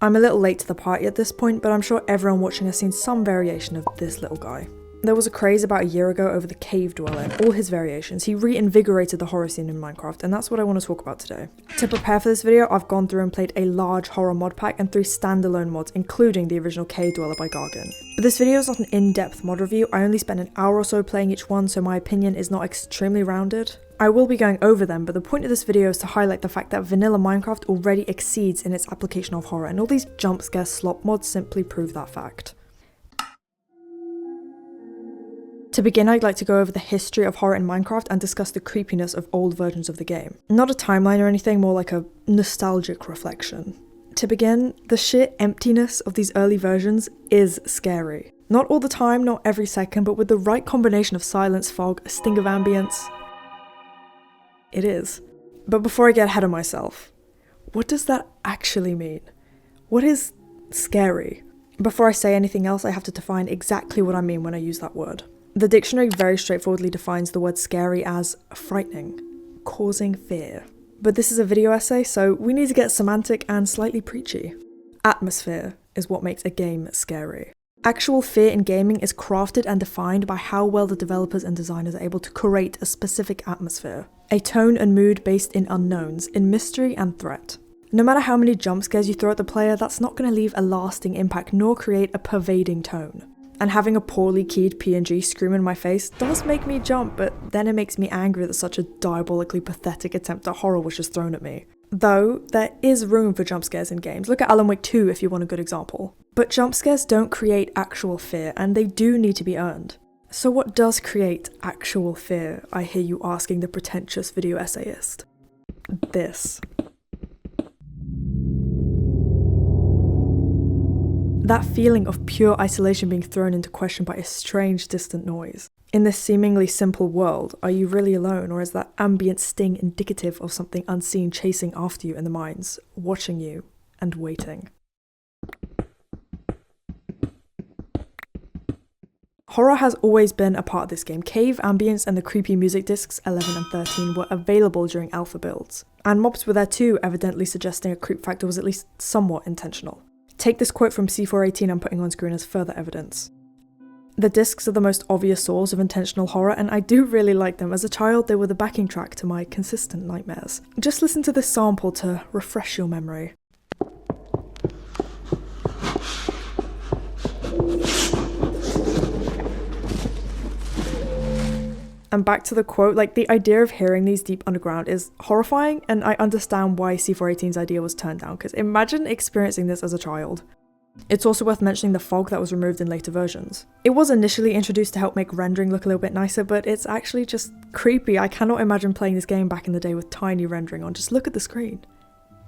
I'm a little late to the party at this point, but I'm sure everyone watching has seen some variation of this little guy. There was a craze about a year ago over the Cave Dweller, all his variations. He reinvigorated the horror scene in Minecraft, and that's what I want to talk about today. To prepare for this video, I've gone through and played a large horror mod pack and 3 standalone mods, including the original Cave Dweller by Warden. But this video is not an in-depth mod review. I only spent an hour or so playing each one, so my opinion is not extremely rounded. I will be going over them, but the point of this video is to highlight the fact that vanilla Minecraft already exceeds in its application of horror, and all these jump scare slop mods simply prove that fact. To begin, I'd like to go over the history of horror in Minecraft and discuss the creepiness of old versions of the game. Not a timeline or anything, more like a nostalgic reflection. To begin, the sheer emptiness of these early versions is scary. Not all the time, not every second, but with the right combination of silence, fog, a sting of ambience, it is. But before I get ahead of myself, what does that actually mean? What is scary? Before I say anything else, I have to define exactly what I mean when I use that word. The dictionary very straightforwardly defines the word scary as frightening, causing fear. But this is a video essay, so we need to get semantic and slightly preachy. Atmosphere is what makes a game scary. Actual fear in gaming is crafted and defined by how well the developers and designers are able to create a specific atmosphere. A tone and mood based in unknowns, in mystery and threat. No matter how many jump scares you throw at the player, that's not going to leave a lasting impact nor create a pervading tone. And having a poorly keyed PNG scream in my face does make me jump, but then it makes me angry that such a diabolically pathetic attempt at horror was just thrown at me. Though, there is room for jump scares in games. Look at Alan Wake 2 if you want a good example. But jump scares don't create actual fear, and they do need to be earned. So what does create actual fear, I hear you asking the pretentious video essayist? This. That feeling of pure isolation being thrown into question by a strange distant noise. In this seemingly simple world, are you really alone, or is that ambient sting indicative of something unseen chasing after you in the mines, watching you, and waiting? Horror has always been a part of this game. Cave, ambience, and the creepy music discs 11 and 13 were available during alpha builds. And mobs were there too, evidently suggesting a creep factor was at least somewhat intentional. Take this quote from C418 I'm putting on screen as further evidence. The discs are the most obvious source of intentional horror, and I do really like them. As a child, they were the backing track to my consistent nightmares. Just listen to this sample to refresh your memory. And back to the quote, like, the idea of hearing these deep underground is horrifying, and I understand why C418's idea was turned down, because imagine experiencing this as a child. It's also worth mentioning the fog that was removed in later versions. It was initially introduced to help make rendering look a little bit nicer, but it's actually just creepy. I cannot imagine playing this game back in the day with tiny rendering on. Just look at the screen.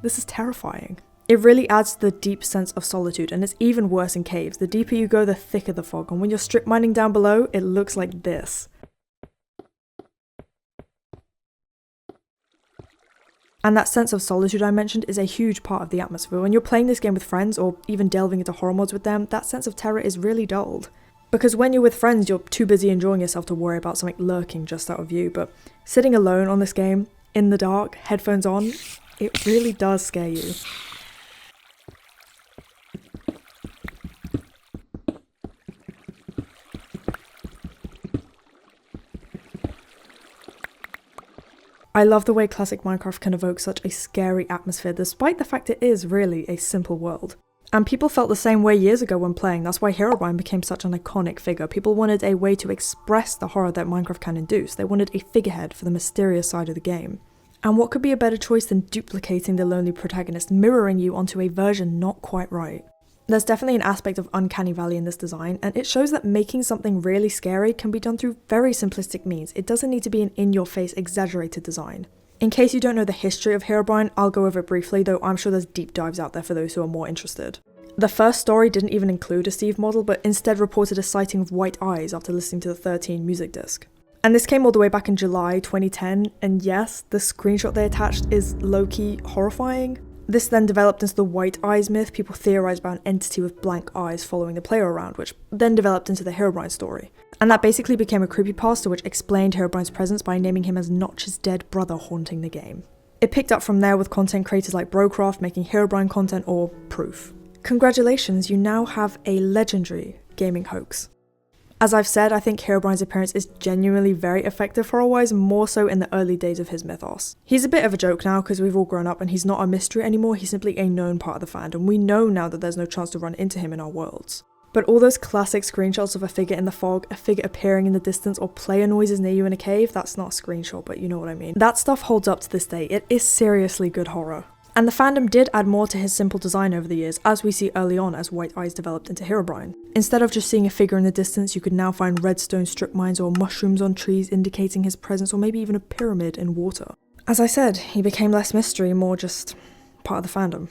This is terrifying. It really adds to the deep sense of solitude, and it's even worse in caves. The deeper you go, the thicker the fog, and when you're strip mining down below, it looks like this. And that sense of solitude I mentioned is a huge part of the atmosphere. When you're playing this game with friends, or even delving into horror mods with them, that sense of terror is really dulled. Because when you're with friends, you're too busy enjoying yourself to worry about something lurking just out of view, but sitting alone on this game, in the dark, headphones on, it really does scare you. I love the way classic Minecraft can evoke such a scary atmosphere, despite the fact it is really a simple world. And people felt the same way years ago when playing. That's why Herobrine became such an iconic figure. People wanted a way to express the horror that Minecraft can induce. They wanted a figurehead for the mysterious side of the game. And what could be a better choice than duplicating the lonely protagonist, mirroring you onto a version not quite right? There's definitely an aspect of uncanny valley in this design, and it shows that making something really scary can be done through very simplistic means. It doesn't need to be an in-your-face, exaggerated design. In case you don't know the history of Herobrine, I'll go over it briefly, though I'm sure there's deep dives out there for those who are more interested. The first story didn't even include a Steve model, but instead reported a sighting of white eyes after listening to the 13 music disc. And this came all the way back in July 2010, and yes, the screenshot they attached is low-key horrifying. This then developed into the white eyes myth. People theorised about an entity with blank eyes following the player around, which then developed into the Herobrine story. And that basically became a creepypasta which explained Herobrine's presence by naming him as Notch's dead brother haunting the game. It picked up from there with content creators like Brocraft making Herobrine content or proof. Congratulations, you now have a legendary gaming hoax. As I've said, I think Herobrine's appearance is genuinely very effective horror-wise, more so in the early days of his mythos. He's a bit of a joke now because we've all grown up and he's not a mystery anymore, he's simply a known part of the fandom. We know now that there's no chance to run into him in our worlds. But all those classic screenshots of a figure in the fog, a figure appearing in the distance, or player noises near you in a cave, that's not a screenshot, but you know what I mean. That stuff holds up to this day. It is seriously good horror. And the fandom did add more to his simple design over the years, as we see early on as White Eyes developed into Herobrine. Instead of just seeing a figure in the distance, you could now find redstone strip mines or mushrooms on trees indicating his presence, or maybe even a pyramid in water. As I said, he became less mystery, more just part of the fandom.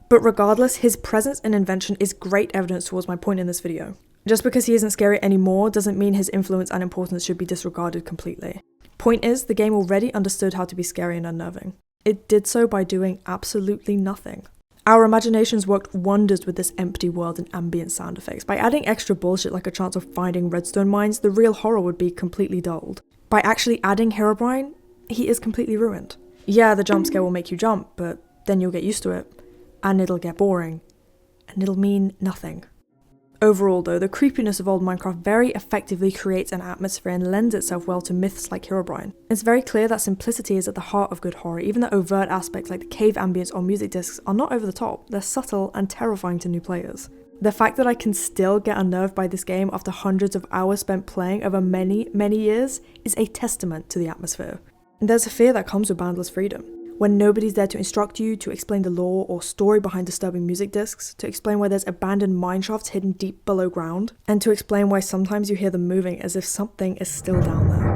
But regardless, his presence and invention is great evidence towards my point in this video. Just because he isn't scary anymore doesn't mean his influence and importance should be disregarded completely. Point is, the game already understood how to be scary and unnerving. It did so by doing absolutely nothing. Our imaginations worked wonders with this empty world and ambient sound effects. By adding extra bullshit like a chance of finding redstone mines, the real horror would be completely dulled. By actually adding Herobrine, he is completely ruined. Yeah, the jump scare will make you jump, but then you'll get used to it, and it'll get boring, and it'll mean nothing. Overall though, the creepiness of old Minecraft very effectively creates an atmosphere and lends itself well to myths like Herobrine. It's very clear that simplicity is at the heart of good horror, even the overt aspects like the cave ambience or music discs are not over the top, they're subtle and terrifying to new players. The fact that I can still get unnerved by this game after hundreds of hours spent playing over many years is a testament to the atmosphere. There's a fear that comes with boundless freedom. When nobody's there to instruct you, to explain the lore or story behind disturbing music discs, to explain why there's abandoned mineshafts hidden deep below ground, and to explain why sometimes you hear them moving as if something is still down there.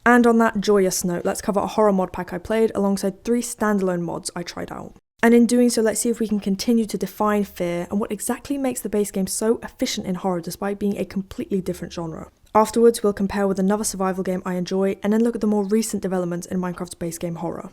And on that joyous note, let's cover a horror mod pack I played alongside 3 standalone mods I tried out. And in doing so, let's see if we can continue to define fear and what exactly makes the base game so efficient in horror despite being a completely different genre. Afterwards, we'll compare with another survival game I enjoy, and then look at the more recent developments in Minecraft's base game horror.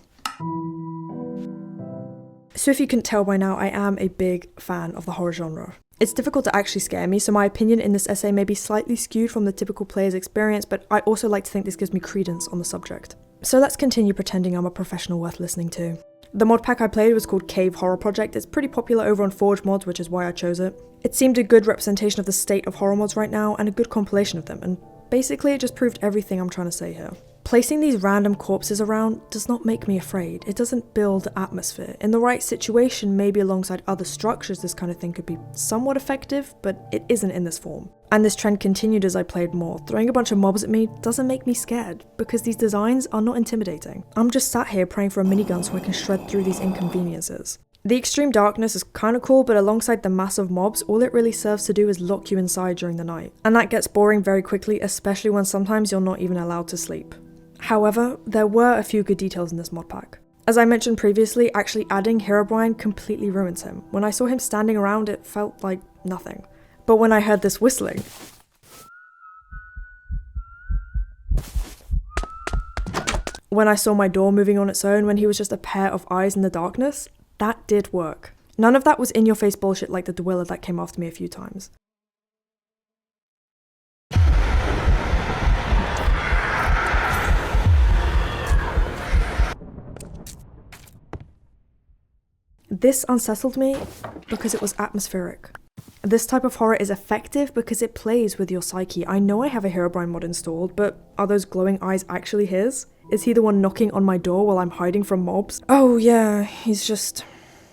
So if you couldn't tell by now, I am a big fan of the horror genre. It's difficult to actually scare me, so my opinion in this essay may be slightly skewed from the typical player's experience, but I also like to think this gives me credence on the subject. So let's continue pretending I'm a professional worth listening to. The mod pack I played was called Cave Horror Project. It's pretty popular over on Forge Mods, which is why I chose it. It seemed a good representation of the state of horror mods right now, and a good compilation of them, and basically it just proved everything I'm trying to say here. Placing these random corpses around does not make me afraid. It doesn't build atmosphere. In the right situation, maybe alongside other structures, this kind of thing could be somewhat effective, but it isn't in this form. And this trend continued as I played more. Throwing a bunch of mobs at me doesn't make me scared, because these designs are not intimidating. I'm just sat here praying for a minigun so I can shred through these inconveniences. The extreme darkness is kinda cool, but alongside the massive mobs, all it really serves to do is lock you inside during the night. And that gets boring very quickly, especially when sometimes you're not even allowed to sleep. However, there were a few good details in this mod pack. As I mentioned previously, actually adding Herobrine completely ruins him. When I saw him standing around, it felt like nothing. But when I heard this whistling, when I saw my door moving on its own, when he was just a pair of eyes in the darkness, that did work. None of that was in-your-face bullshit like the Dweller that came after me a few times. This unsettled me because it was atmospheric. This type of horror is effective because it plays with your psyche. I know I have a Herobrine mod installed, but are those glowing eyes actually his? Is he the one knocking on my door while I'm hiding from mobs? Oh yeah, he's just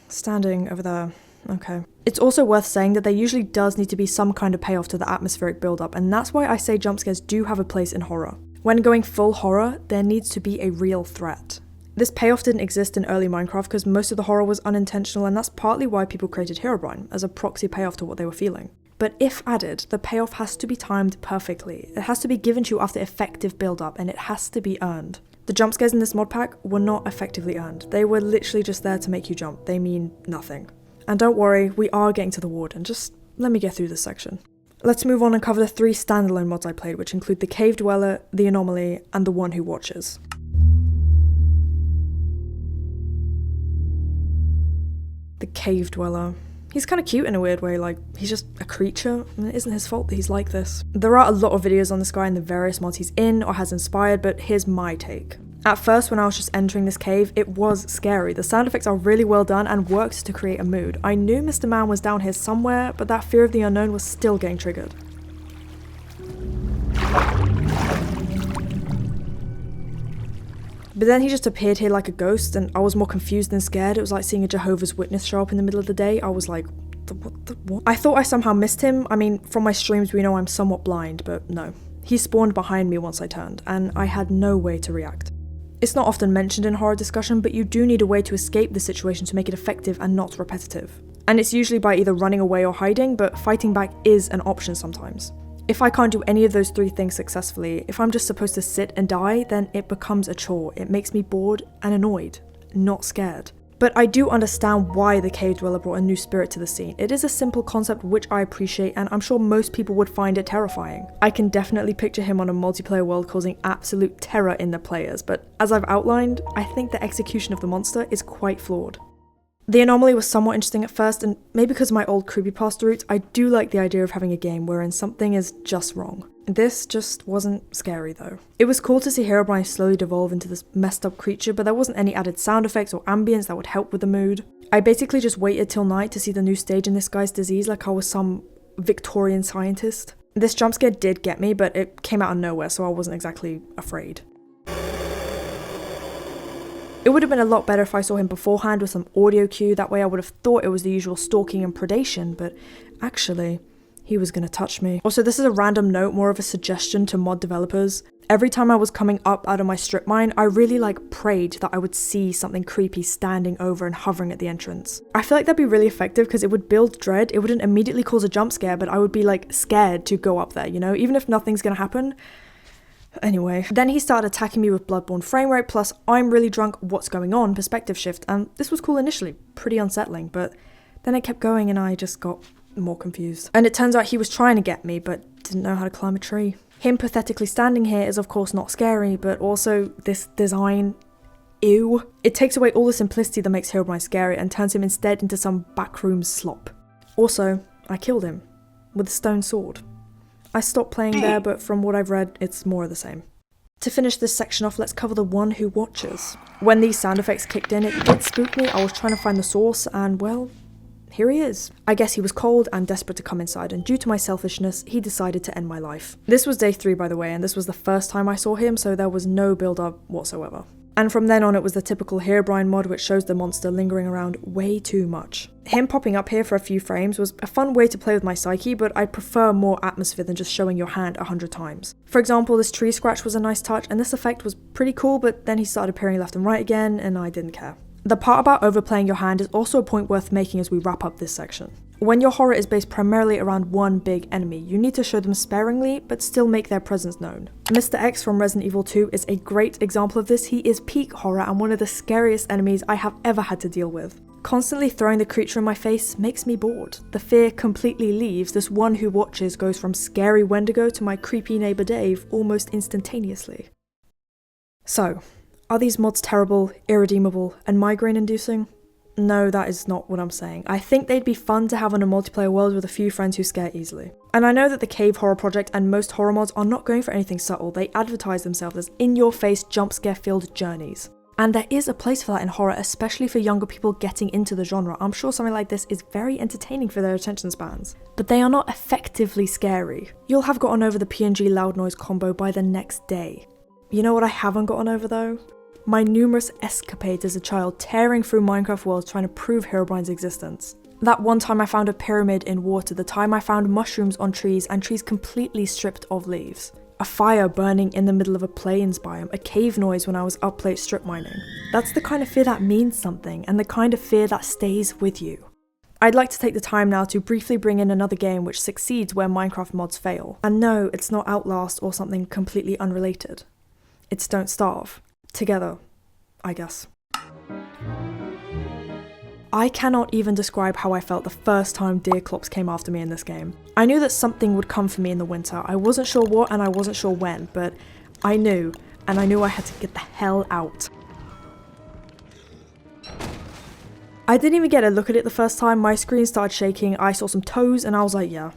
standing over there. Okay. It's also worth saying that there usually does need to be some kind of payoff to the atmospheric build-up, and that's why I say jump scares do have a place in horror. When going full horror, there needs to be a real threat. This payoff didn't exist in early Minecraft because most of the horror was unintentional, and that's partly why people created Herobrine, as a proxy payoff to what they were feeling. But if added, the payoff has to be timed perfectly. It has to be given to you after effective build-up, and it has to be earned. The jump scares in this mod pack were not effectively earned. They were literally just there to make you jump. They mean nothing. And don't worry, we are getting to the Warden, just let me get through this section. Let's move on and cover the 3 standalone mods I played, which include the Cave Dweller, the Anomaly, and the One Who Watches. The Cave Dweller. He's kind of cute in a weird way, like, he's just a creature, and it isn't his fault that he's like this. There are a lot of videos on this guy and the various mods he's in or has inspired, but here's my take. At first, when I was just entering this cave, it was scary. The sound effects are really well done and worked to create a mood. I knew Mr. Man was down here somewhere, but that fear of the unknown was still getting triggered. But then he just appeared here like a ghost, and I was more confused than scared. It was like seeing a Jehovah's Witness show up in the middle of the day. I was like, what? I thought I somehow missed him. I mean, from my streams we know I'm somewhat blind, but no. He spawned behind me once I turned, and I had no way to react. It's not often mentioned in horror discussion, but you do need a way to escape the situation to make it effective and not repetitive. And it's usually by either running away or hiding, but fighting back is an option sometimes. If I can't do any of those three things successfully, if I'm just supposed to sit and die, then it becomes a chore. It makes me bored and annoyed, not scared. But I do understand why the cave dweller brought a new spirit to the scene. It is a simple concept which I appreciate, and I'm sure most people would find it terrifying. I can definitely picture him on a multiplayer world causing absolute terror in the players, but as I've outlined, I think the execution of the monster is quite flawed. The anomaly was somewhat interesting at first, and maybe because of my old creepypasta roots, I do like the idea of having a game wherein something is just wrong. This just wasn't scary though. It was cool to see Herobrine slowly devolve into this messed up creature, but there wasn't any added sound effects or ambience that would help with the mood. I basically just waited till night to see the new stage in this guy's disease like I was some Victorian scientist. This jump scare did get me, but it came out of nowhere, so I wasn't exactly afraid. It would have been a lot better if I saw him beforehand with some audio cue. That way I would have thought it was the usual stalking and predation, but actually, he was gonna touch me. Also, this is a random note, more of a suggestion to mod developers. Every time I was coming up out of my strip mine, I really prayed that I would see something creepy standing over and hovering at the entrance. I feel like that'd be really effective because it would build dread. It wouldn't immediately cause a jump scare, but I would be scared to go up there, you know? Even if nothing's gonna happen. Anyway, then he started attacking me with Bloodborne framerate, plus I'm really drunk, what's going on, perspective shift, and this was cool initially, pretty unsettling, but then it kept going and I just got more confused. And it turns out he was trying to get me, but didn't know how to climb a tree. Him pathetically standing here is of course not scary, but also this design, ew. It takes away all the simplicity that makes Herobrine scary and turns him instead into some backroom slop. Also, I killed him with a stone sword. I stopped playing there, but from what I've read, it's more of the same. To finish this section off, let's cover the one who watches. When these sound effects kicked in, it did spook me. I was trying to find the source, and well, here he is. I guess he was cold and desperate to come inside, and due to my selfishness, he decided to end my life. This was day 3, by the way, and this was the first time I saw him, so there was no build-up whatsoever. And from then on, it was the typical Herobrine mod, which shows the monster lingering around way too much. Him popping up here for a few frames was a fun way to play with my psyche, but I prefer more atmosphere than just showing your hand 100 times. For example, this tree scratch was a nice touch, and this effect was pretty cool, but then he started appearing left and right again, and I didn't care. The part about overplaying your hand is also a point worth making as we wrap up this section. When your horror is based primarily around one big enemy, you need to show them sparingly, but still make their presence known. Mr. X from Resident Evil 2 is a great example of this. He is peak horror and one of the scariest enemies I have ever had to deal with. Constantly throwing the creature in my face makes me bored. The fear completely leaves. This one who watches goes from scary Wendigo to my creepy neighbour Dave almost instantaneously. So, are these mods terrible, irredeemable, and migraine-inducing? No, that is not what I'm saying. I think they'd be fun to have on a multiplayer world with a few friends who scare easily. And I know that the Cave Horror Project and most horror mods are not going for anything subtle. They advertise themselves as in-your-face, jump-scare-filled journeys. And there is a place for that in horror, especially for younger people getting into the genre. I'm sure something like this is very entertaining for their attention spans. But they are not effectively scary. You'll have gotten over the PNG loud noise combo by the next day. You know what I haven't gotten over though? My numerous escapades as a child tearing through Minecraft worlds trying to prove Herobrine's existence. That one time I found a pyramid in water, the time I found mushrooms on trees and trees completely stripped of leaves. A fire burning in the middle of a plains biome, a cave noise when I was up late strip mining. That's the kind of fear that means something, and the kind of fear that stays with you. I'd like to take the time now to briefly bring in another game which succeeds where Minecraft mods fail. And no, it's not Outlast or something completely unrelated. It's Don't Starve. Together, I guess. I cannot even describe how I felt the first time deer clops came after me in this game. I knew that something would come for me in the winter. I wasn't sure what and I wasn't sure when, but I knew, and I knew I had to get the hell out. I didn't even get a look at it the first time. My screen started shaking, I saw some toes and I was like, yeah,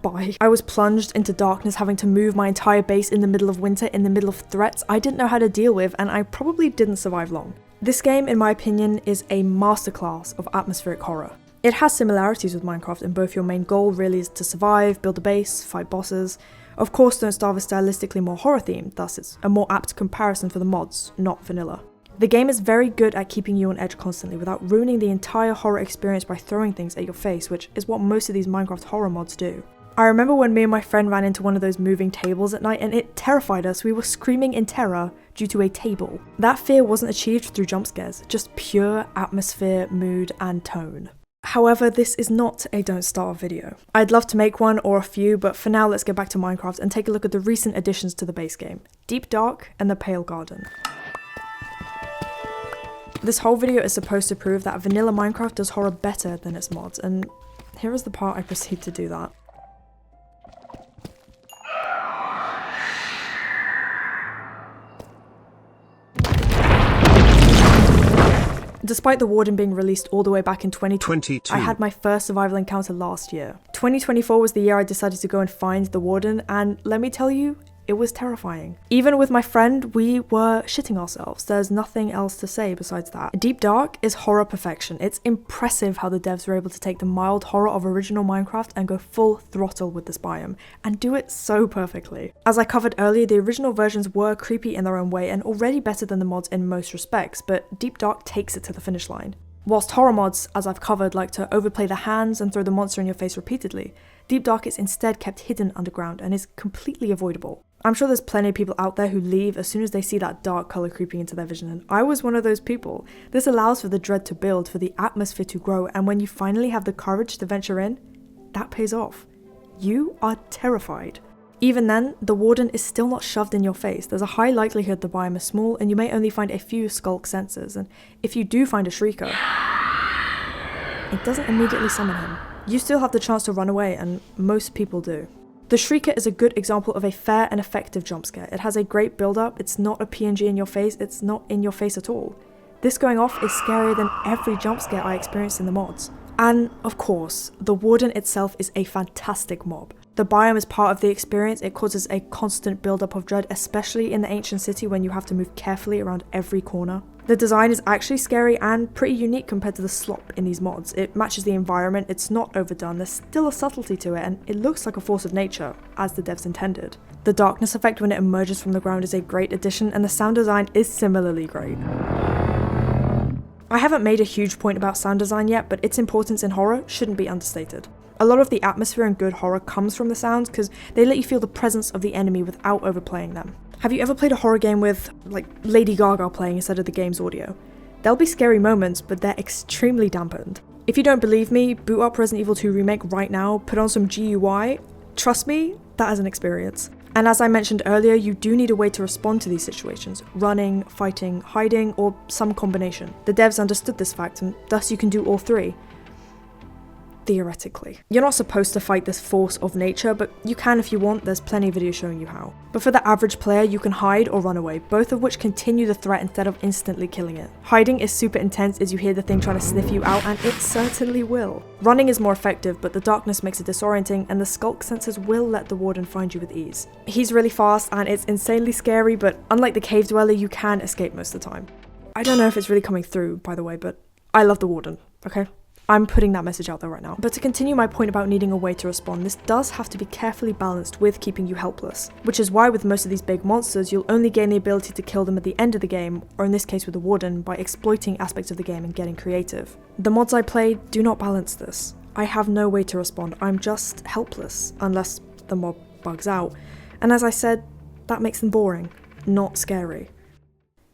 Bye. I was plunged into darkness, having to move my entire base in the middle of winter, in the middle of threats I didn't know how to deal with, and I probably didn't survive long. This game, in my opinion, is a masterclass of atmospheric horror. It has similarities with Minecraft in both your main goal really is to survive, build a base, fight bosses. Of course, Don't Starve is stylistically more horror themed, thus it's a more apt comparison for the mods, not vanilla. The game is very good at keeping you on edge constantly without ruining the entire horror experience by throwing things at your face, which is what most of these Minecraft horror mods do. I remember when me and my friend ran into one of those moving tables at night and it terrified us. We were screaming in terror due to a table. That fear wasn't achieved through jump scares, just pure atmosphere, mood, and tone. However, this is not a Don't Starve video. I'd love to make one or a few, but for now let's get back to Minecraft and take a look at the recent additions to the base game, Deep Dark and the Pale Garden. This whole video is supposed to prove that vanilla Minecraft does horror better than its mods, and here is the part I proceed to do that. Despite the Warden being released all the way back in 2022, I had my first survival encounter last year. 2024 was the year I decided to go and find the Warden, and let me tell you, it was terrifying. Even with my friend, we were shitting ourselves. There's nothing else to say besides that. Deep Dark is horror perfection. It's impressive how the devs were able to take the mild horror of original Minecraft and go full throttle with this biome, and do it so perfectly. As I covered earlier, the original versions were creepy in their own way and already better than the mods in most respects, but Deep Dark takes it to the finish line. Whilst horror mods, as I've covered, like to overplay the hands and throw the monster in your face repeatedly, Deep Dark is instead kept hidden underground and is completely avoidable. I'm sure there's plenty of people out there who leave as soon as they see that dark colour creeping into their vision, and I was one of those people. This allows for the dread to build, for the atmosphere to grow, and when you finally have the courage to venture in, that pays off. You are terrified. Even then, the Warden is still not shoved in your face. There's a high likelihood the biome is small and you may only find a few skulk sensors, and if you do find a Shrieker, it doesn't immediately summon him. You still have the chance to run away, and most people do. The Shrieker is a good example of a fair and effective jump scare. It has a great build-up, it's not a PNG in your face, it's not in your face at all. This going off is scarier than every jump scare I experienced in the mods. And of course, the Warden itself is a fantastic mob. The biome is part of the experience. It causes a constant build-up of dread, especially in the ancient city when you have to move carefully around every corner. The design is actually scary and pretty unique compared to the slop in these mods. It matches the environment, it's not overdone, there's still a subtlety to it, and it looks like a force of nature, as the devs intended. The darkness effect when it emerges from the ground is a great addition, and the sound design is similarly great. I haven't made a huge point about sound design yet, but its importance in horror shouldn't be understated. A lot of the atmosphere in good horror comes from the sounds because they let you feel the presence of the enemy without overplaying them. Have you ever played a horror game with, like, Lady Gaga playing instead of the game's audio? There'll be scary moments, but they're extremely dampened. If you don't believe me, boot up Resident Evil 2 Remake right now, put on some GUI. Trust me, that is an experience. And as I mentioned earlier, you do need a way to respond to these situations. Running, fighting, hiding, or some combination. The devs understood this fact, and thus you can do all three. Theoretically. You're not supposed to fight this force of nature, but you can if you want. There's plenty of videos showing you how. But for the average player, you can hide or run away, both of which continue the threat instead of instantly killing it. Hiding is super intense as you hear the thing trying to sniff you out, and it certainly will. Running is more effective, but the darkness makes it disorienting, and the skulk sensors will let the Warden find you with ease. He's really fast, and it's insanely scary, but unlike the cave dweller, you can escape most of the time. I don't know if it's really coming through, by the way, but I love the Warden, okay? I'm putting that message out there right now. But to continue my point about needing a way to respond, this does have to be carefully balanced with keeping you helpless. Which is why with most of these big monsters, you'll only gain the ability to kill them at the end of the game, or in this case with the Warden, by exploiting aspects of the game and getting creative. The mods I play do not balance this. I have no way to respond, I'm just helpless, unless the mob bugs out. And as I said, that makes them boring, not scary.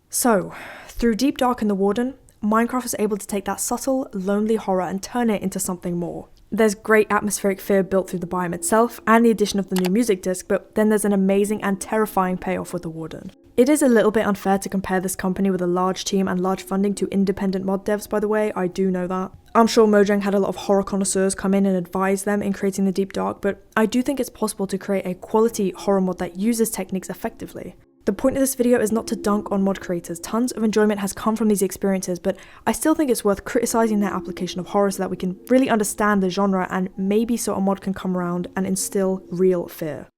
So, through Deep Dark and the Warden, Minecraft was able to take that subtle, lonely horror and turn it into something more. There's great atmospheric fear built through the biome itself and the addition of the new music disc, but then there's an amazing and terrifying payoff with the Warden. It is a little bit unfair to compare this company with a large team and large funding to independent mod devs, by the way, I do know that. I'm sure Mojang had a lot of horror connoisseurs come in and advise them in creating the Deep Dark, but I do think it's possible to create a quality horror mod that uses techniques effectively. The The point of this video is not to dunk on mod creators. Tons of enjoyment has come from these experiences, but I still think it's worth criticizing their application of horror so that we can really understand the genre and maybe so a mod can come around and instill real fear.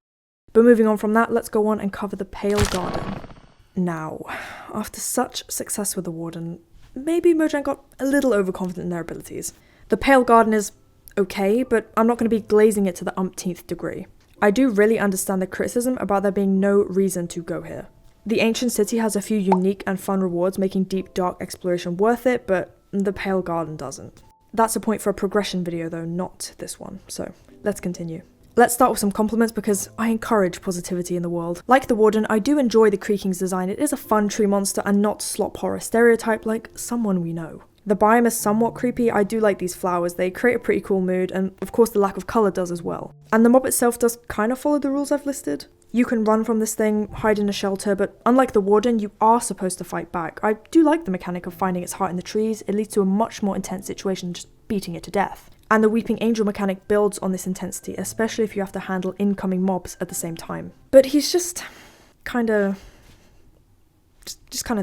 But moving on from that, let's go on and cover the Pale Garden. Now, after such success with the Warden, maybe Mojang got a little overconfident in their abilities. The Pale Garden is okay, but I'm not going to be glazing it to the umpteenth degree. I do really understand the criticism about there being no reason to go here. The ancient city has a few unique and fun rewards, making deep dark exploration worth it, but the Pale Garden doesn't. That's a point for a progression video though, not this one, so let's continue. Let's start with some compliments because I encourage positivity in the world. Like the Warden, I do enjoy the Creaking's design. It is a fun tree monster and not slop horror stereotype like someone we know. The biome is somewhat creepy. I do like these flowers, they create a pretty cool mood, and of course the lack of colour does as well. And the mob itself does kind of follow the rules I've listed. You can run from this thing, hide in a shelter, but unlike the Warden, you are supposed to fight back. I do like the mechanic of finding its heart in the trees. It leads to a much more intense situation than just beating it to death. And the Weeping Angel mechanic builds on this intensity, especially if you have to handle incoming mobs at the same time. But he's just kind of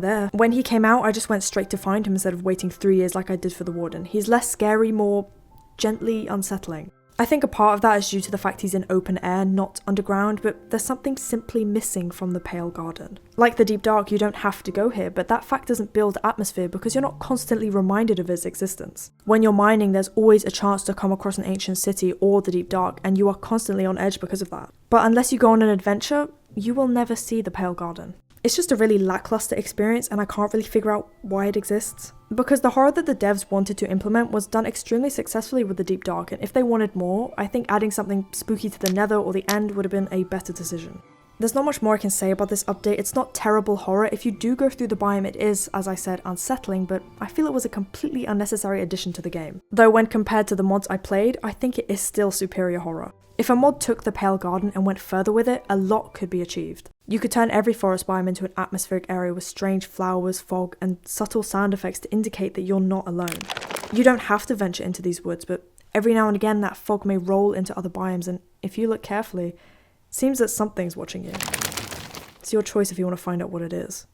there. When he came out, I just went straight to find him instead of waiting 3 years like I did for the Warden. He's less scary, more gently unsettling. I think a part of that is due to the fact he's in open air, not underground, but there's something simply missing from the Pale Garden. Like the Deep Dark, you don't have to go here, but that fact doesn't build atmosphere because you're not constantly reminded of its existence. When you're mining, there's always a chance to come across an ancient city or the Deep Dark, and you are constantly on edge because of that. But unless you go on an adventure, you will never see the Pale Garden. It's just a really lackluster experience and I can't really figure out why it exists. Because the horror that the devs wanted to implement was done extremely successfully with the Deep Dark, and if they wanted more, I think adding something spooky to the Nether or the End would have been a better decision. There's not much more I can say about this update. It's not terrible horror. If you do go through the biome, it is, as I said, unsettling, but I feel it was a completely unnecessary addition to the game. Though when compared to the mods I played, I think it is still superior horror. If a mod took the Pale Garden and went further with it, a lot could be achieved. You could turn every forest biome into an atmospheric area with strange flowers, fog, and subtle sound effects to indicate that you're not alone. You don't have to venture into these woods, but every now and again that fog may roll into other biomes, and if you look carefully, it seems that something's watching you. It's your choice if you want to find out what it is.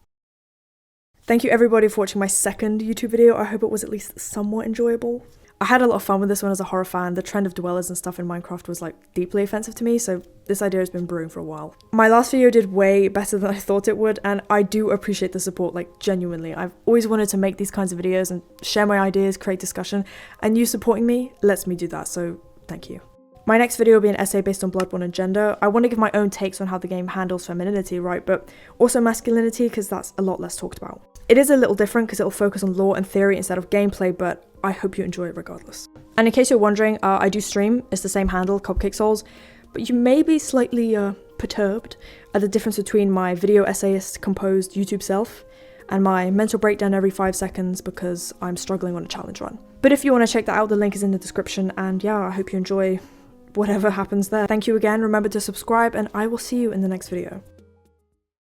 Thank you everybody for watching my second YouTube video. I hope it was at least somewhat enjoyable. I had a lot of fun with this one as a horror fan. The trend of dwellers and stuff in Minecraft was like deeply offensive to me, so this idea has been brewing for a while. My last video did way better than I thought it would, and I do appreciate the support, like genuinely. I've always wanted to make these kinds of videos and share my ideas, create discussion, and you supporting me lets me do that, so thank you. My next video will be an essay based on Bloodborne and gender. I want to give my own takes on how the game handles femininity, right, but also masculinity, because that's a lot less talked about. It is a little different because it'll focus on lore and theory instead of gameplay, but I hope you enjoy it regardless. And in case you're wondering, I do stream. It's the same handle, Cupcake Souls, but you may be slightly perturbed at the difference between my video essayist composed YouTube self and my mental breakdown every 5 seconds because I'm struggling on a challenge run. But if you want to check that out, the link is in the description, and yeah, I hope you enjoy whatever happens there. Thank you again, remember to subscribe, and I will see you in the next video.